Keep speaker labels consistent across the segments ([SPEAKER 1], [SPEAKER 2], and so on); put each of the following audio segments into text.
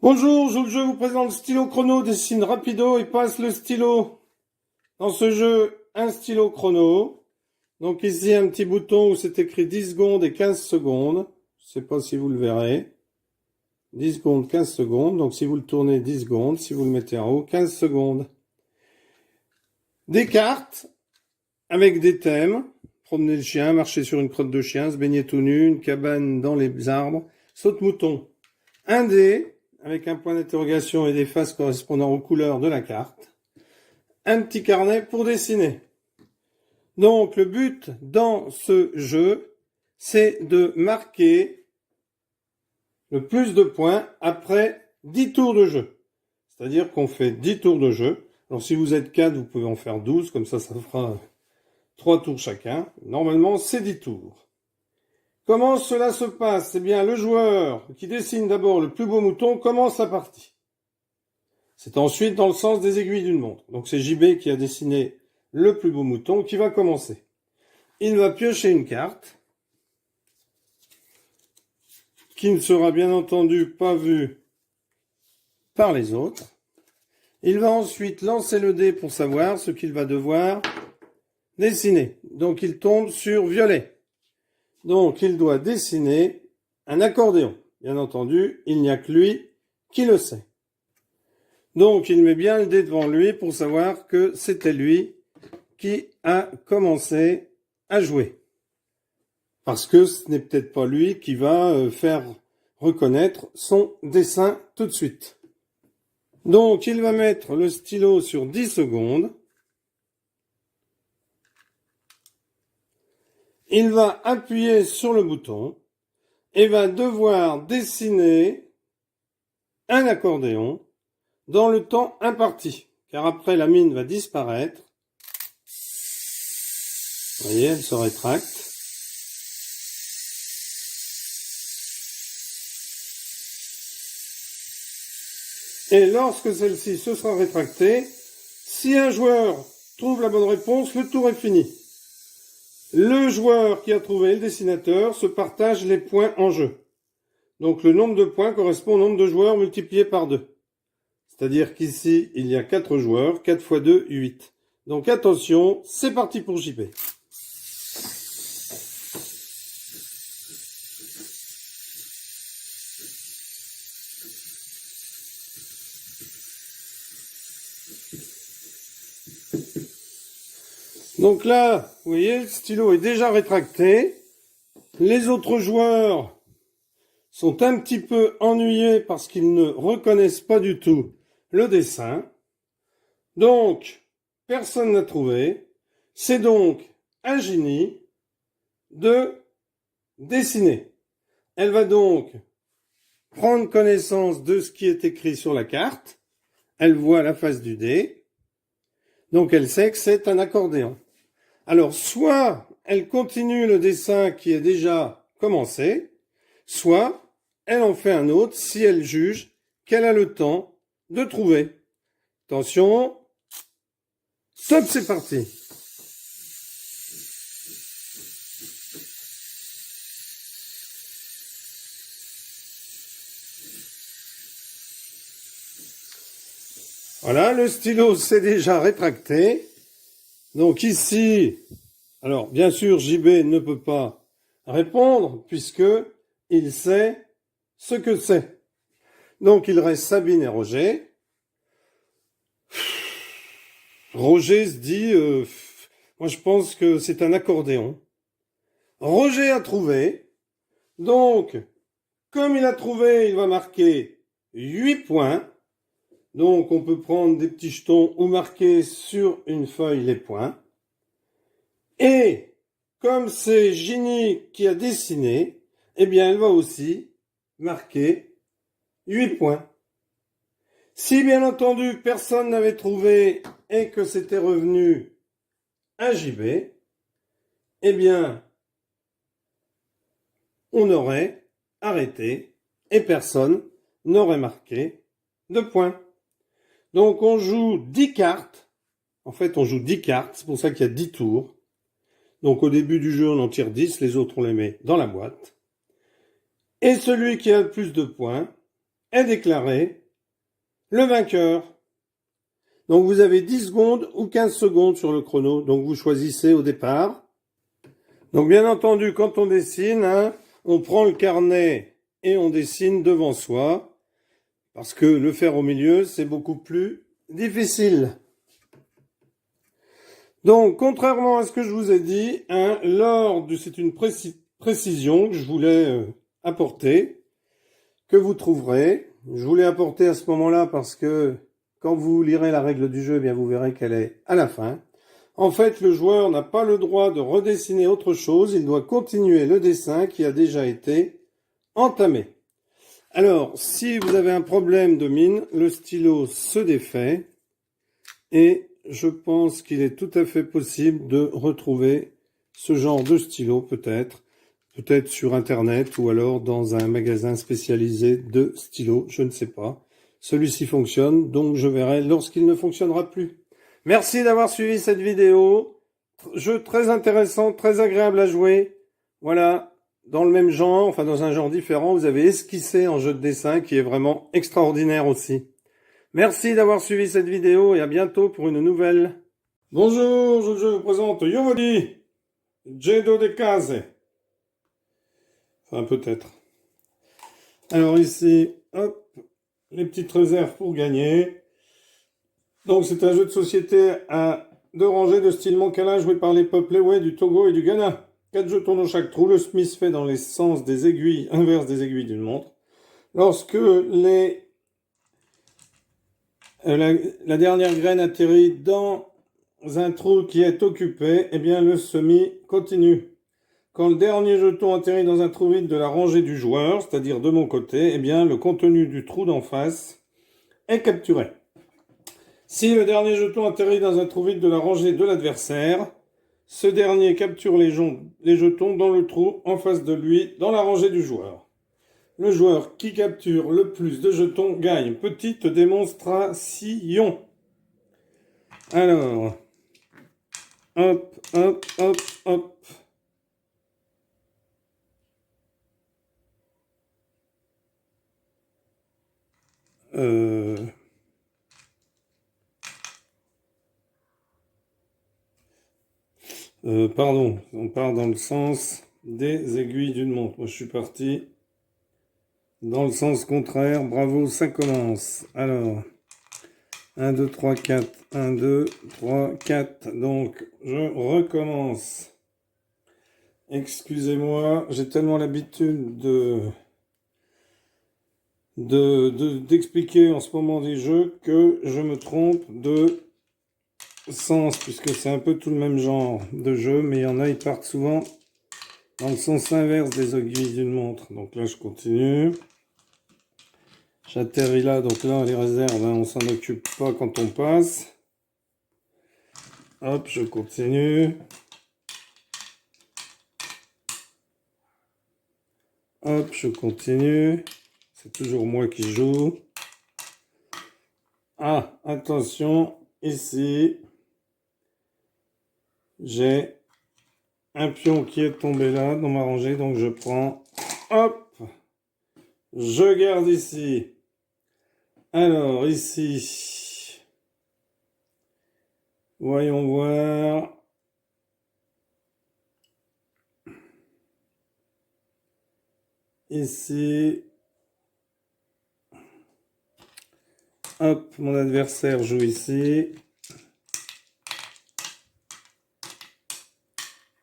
[SPEAKER 1] Bonjour, joue le jeu vous présente le stylo chrono, dessine rapido et passe le stylo. Dans ce jeu, un stylo chrono. Donc ici, un petit bouton où c'est écrit 10 secondes et 15 secondes. Je ne sais pas si vous le verrez. 10 secondes, 15 secondes. Donc si vous le tournez, 10 secondes. Si vous le mettez en haut, 15 secondes. Des cartes avec des thèmes. Promener le chien, marcher sur une crotte de chien, se baigner tout nu, une cabane dans les arbres, saute-mouton. Un dé avec un point d'interrogation et des faces correspondant aux couleurs de la carte. Un petit carnet pour dessiner. Donc le but dans ce jeu, c'est de marquer le plus de points après 10 tours de jeu. C'est-à-dire qu'on fait 10 tours de jeu. Alors si vous êtes 4, vous pouvez en faire 12, comme ça fera 3 tours chacun. Normalement, c'est 10 tours. Comment cela se passe? Eh bien, le joueur qui dessine d'abord le plus beau mouton commence la partie. C'est ensuite dans le sens des aiguilles d'une montre. Donc c'est JB qui a dessiné le plus beau mouton qui va commencer. Il va piocher une carte qui ne sera bien entendu pas vue par les autres. Il va ensuite lancer le dé pour savoir ce qu'il va devoir dessiner. Donc il tombe sur violet. Donc il doit dessiner un accordéon. Bien entendu, il n'y a que lui qui le sait. Donc il met bien le dé devant lui pour savoir que c'était lui qui a commencé à jouer. Parce que ce n'est peut-être pas lui qui va faire reconnaître son dessin tout de suite. Donc il va mettre le stylo sur 10 secondes. Il va appuyer sur le bouton et va devoir dessiner un accordéon dans le temps imparti, car après la mine va disparaître. Vous voyez, elle se rétracte. Et lorsque celle-ci se sera rétractée, si un joueur trouve la bonne réponse, le tour est fini. Le joueur qui a trouvé le dessinateur se partage les points en jeu. Donc le nombre de points correspond au nombre de joueurs multiplié par 2. C'est-à-dire qu'ici, il y a 4 joueurs, 4 x 2, 8. Donc attention, c'est parti pour JP. Donc là, vous voyez, le stylo est déjà rétracté. Les autres joueurs sont un petit peu ennuyés parce qu'ils ne reconnaissent pas du tout le dessin. Donc, personne n'a trouvé. C'est donc à Ginny de dessiner. Elle va donc prendre connaissance de ce qui est écrit sur la carte. Elle voit la face du dé. Donc elle sait que c'est un accordéon. Alors, soit elle continue le dessin qui est déjà commencé, soit elle en fait un autre si elle juge qu'elle a le temps de trouver. Attention, stop, c'est parti. Voilà, le stylo s'est déjà rétracté. Donc ici, alors bien sûr JB ne peut pas répondre puisque il sait ce que c'est. Donc il reste Sabine et Roger. Roger se dit, moi je pense que c'est un accordéon. Roger a trouvé. Donc, comme il a trouvé, il va marquer 8 points. Donc on peut prendre des petits jetons ou marquer sur une feuille les points. Et comme c'est Ginny qui a dessiné, eh bien elle va aussi marquer 8 points. Si bien entendu personne n'avait trouvé et que c'était revenu à JB, eh bien on aurait arrêté et personne n'aurait marqué de points. Donc on joue 10 cartes. En fait, on joue 10 cartes. C'est pour ça qu'il y a 10 tours. Donc au début du jeu, on en tire 10. Les autres, on les met dans la boîte. Et celui qui a le plus de points, est déclaré le vainqueur. Donc vous avez 10 secondes ou 15 secondes sur le chrono, donc vous choisissez au départ. Donc bien entendu, quand on dessine, on prend le carnet et on dessine devant soi, parce que le faire au milieu, c'est beaucoup plus difficile. Donc, contrairement à ce que je vous ai dit, c'est une précision que je voulais apporter, que vous trouverez. Je voulais apporter à ce moment-là parce que quand vous lirez la règle du jeu, eh bien vous verrez qu'elle est à la fin. En fait, le joueur n'a pas le droit de redessiner autre chose, il doit continuer le dessin qui a déjà été entamé. Alors, si vous avez un problème de mine, le stylo se défait et je pense qu'il est tout à fait possible de retrouver ce genre de stylo peut-être sur Internet ou alors dans un magasin spécialisé de stylos, je ne sais pas. Celui-ci fonctionne, donc je verrai lorsqu'il ne fonctionnera plus. Merci d'avoir suivi cette vidéo. Jeu très intéressant, très agréable à jouer. Voilà, dans le même genre, enfin dans un genre différent, vous avez esquissé en jeu de dessin qui est vraiment extraordinaire aussi. Merci d'avoir suivi cette vidéo et à bientôt pour une nouvelle. Bonjour, je vous présente Yovodi, Jedo de Case. Enfin, peut-être. Alors ici, hop, les petites réserves pour gagner. Donc c'est un jeu de société à 2 rangées de style mancala joué par les peuples Ewe du Togo et du Ghana. 4 jetons dans chaque trou. Le Smith fait dans les sens des aiguilles inverses des aiguilles d'une montre. Lorsque la dernière graine atterrit dans un trou qui est occupé, eh bien le semi continue. Quand le dernier jeton atterrit dans un trou vide de la rangée du joueur, c'est-à-dire de mon côté, eh bien le contenu du trou d'en face est capturé. Si le dernier jeton atterrit dans un trou vide de la rangée de l'adversaire, ce dernier capture les jetons dans le trou en face de lui, dans la rangée du joueur. Le joueur qui capture le plus de jetons gagne. Petite démonstration. Alors, hop, hop, hop, hop. Pardon, on part dans le sens des aiguilles d'une montre. Moi, je suis parti dans le sens contraire. Bravo, ça commence. Alors, 1, 2, 3, 4. 1, 2, 3, 4. Donc, je recommence. Excusez-moi, j'ai tellement l'habitude d'expliquer en ce moment des jeux que je me trompe de sens, puisque c'est un peu tout le même genre de jeu, mais il y en a, ils partent souvent dans le sens inverse des aiguilles d'une montre. Donc là, je continue. J'atterris là, donc là, les réserves, on s'en occupe pas quand on passe. Hop, je continue. Hop, je continue. C'est toujours moi qui joue. Ah, attention, ici, j'ai un pion qui est tombé là, dans ma rangée, donc je prends, hop, je garde ici. Alors, ici, voyons voir. Ici, hop, mon adversaire joue ici.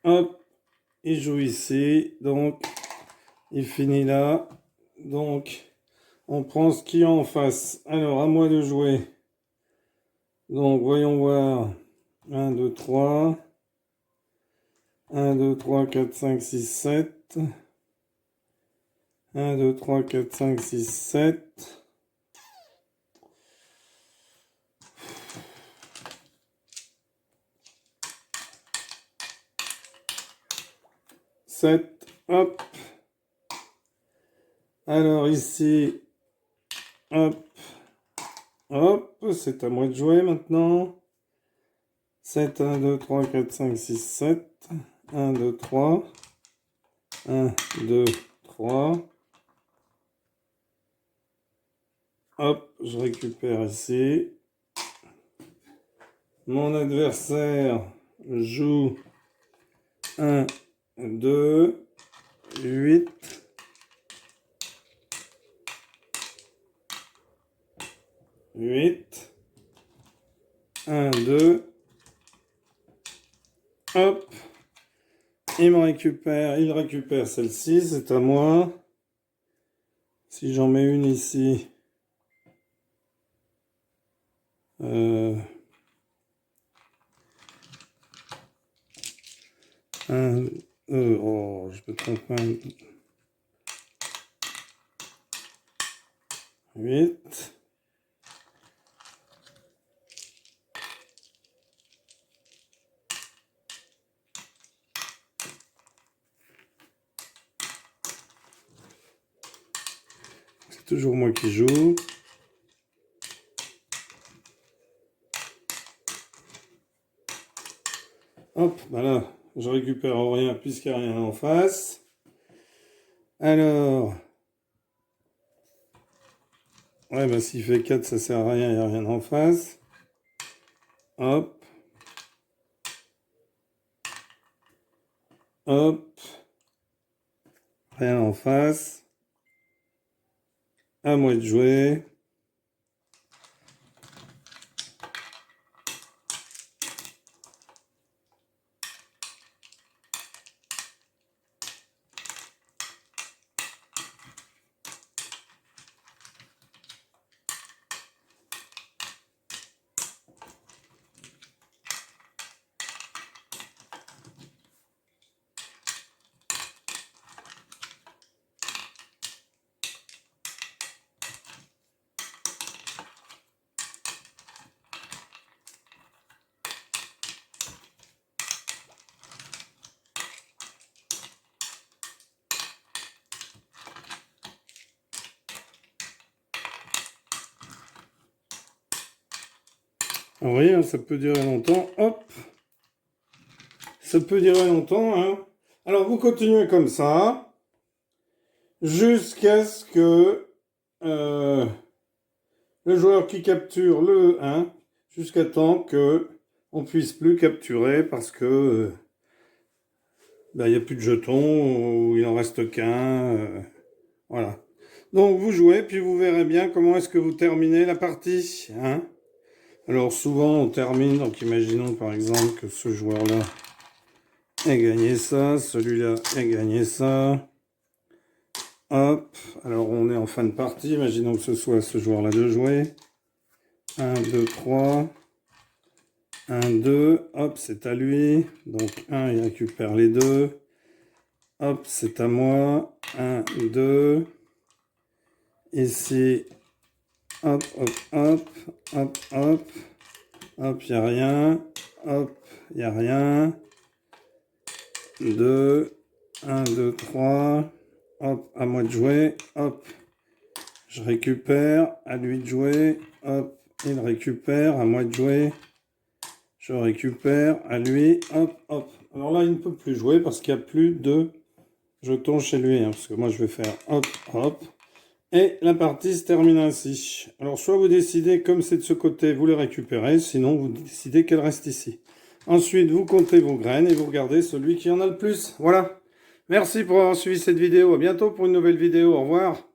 [SPEAKER 1] Hop, il joue ici, donc il finit là. Donc, on prend ce qu'il y a en face. Alors, à moi de jouer. Donc, voyons voir. 1, 2, 3. 1, 2, 3, 4, 5, 6, 7. 1, 2, 3, 4, 5, 6, 7. 7, hop. Alors ici, hop, hop, c'est à moi de jouer maintenant. 7, 1, 2, 3, 4, 5, 6, 7. 1, 2, 3. 1, 2, 3. Hop, je récupère ici. Mon adversaire joue 1, 2, 8. 8. 1, 2. Hop. Il récupère celle-ci, c'est à moi. Si j'en mets une ici. Oh, je me trompe pas. 8. C'est toujours moi qui joue. Hop, voilà, je récupère rien puisqu'il n'y a rien en face. Alors, ouais, bah s'il fait 4, ça sert à rien, il n'y a rien en face. Hop. Hop. Rien en face. À moi de jouer. Vous voyez, hein, ça peut durer longtemps. Hop. Ça peut durer longtemps. Hein. Alors, vous continuez comme ça. Jusqu'à ce que le joueur qui capture le 1, jusqu'à temps que on puisse plus capturer parce que il n'y a plus de jetons ou il en reste qu'un. Voilà. Donc vous jouez, puis vous verrez bien comment est-ce que vous terminez la partie. Hein. Alors souvent on termine, donc imaginons par exemple que ce joueur-là ait gagné ça, celui-là ait gagné ça. Hop, alors on est en fin de partie, imaginons que ce soit ce joueur-là de jouer. 1, 2, 3. 1, 2, hop, c'est à lui. Donc 1, il récupère les deux. Hop, c'est à moi. 1, 2. Ici, hop, hop, hop, hop, hop. Hop, il n'y a rien. Hop, il n'y a rien. 2, 1, 2, 3. Hop, à moi de jouer. Hop, je récupère. À lui de jouer. Hop, il récupère. À moi de jouer. Je récupère. À lui. Hop, hop. Alors là, il ne peut plus jouer parce qu'il n'y a plus de jetons chez lui. Hein, parce que moi, je vais faire hop, hop. Et la partie se termine ainsi. Alors, soit vous décidez, comme c'est de ce côté, vous les récupérez. Sinon, vous décidez qu'elles restent ici. Ensuite, vous comptez vos graines et vous regardez celui qui en a le plus. Voilà. Merci pour avoir suivi cette vidéo. À bientôt pour une nouvelle vidéo. Au revoir.